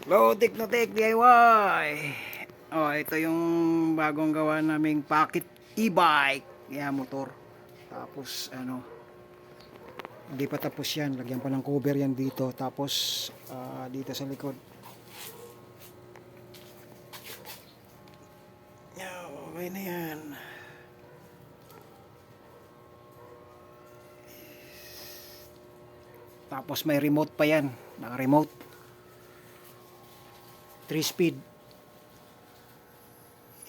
Hello, Teknotek DIY. Oh, ito yung bagong gawa naming pocket e-bike. Motor. Tapos hindi pa tapos yan. Lagyan pa ng cover yan dito. Tapos dito sa likod. Okay na yan. Tapos may remote pa yan. Naka-remote. 3 speed.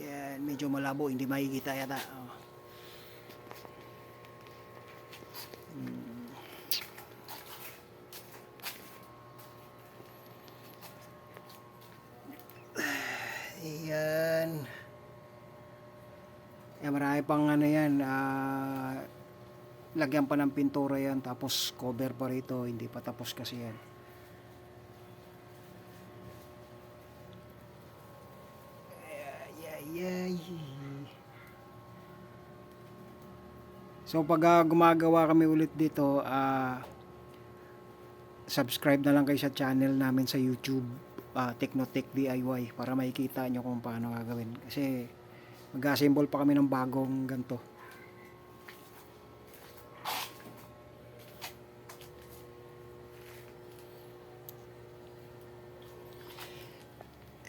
Yan, medyo malabo, hindi makikita yata. Oh. Ayan. Yan, marami pang yan. Lagyan pa ng pintura yan. Tapos cover pa rito. Hindi pa tapos kasi yan. Ay. So pag gumagawa kami ulit dito, subscribe na lang kayo sa channel namin sa YouTube, Teknotek DIY, para makikita nyo kung paano gagawin. Kasi mag-assemble pa kami ng bagong ganto.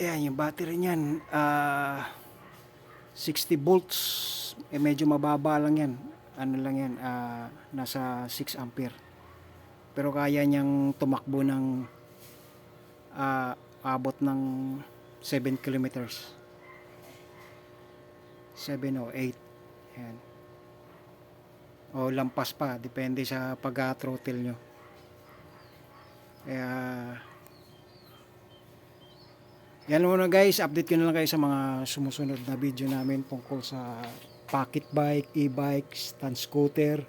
Ayan, yung battery niyan, 60 volts, medyo mababa lang yan. Ano lang yan, nasa 6 ampere. Pero kaya niyang tumakbo ng abot ng 7 kilometers. 7 o 8. Ayan. O lampas pa, depende sa pag-throttle nyo. Kaya yan muna guys, update ko na lang kayo sa mga sumusunod na video namin tungkol sa pocket bike, e-bike, stand scooter,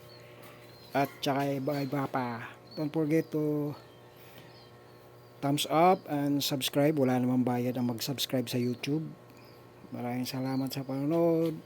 at saka iba pa. Don't forget to thumbs up and subscribe. Wala namang bayad ang mag-subscribe sa YouTube. Maraming salamat sa panonood.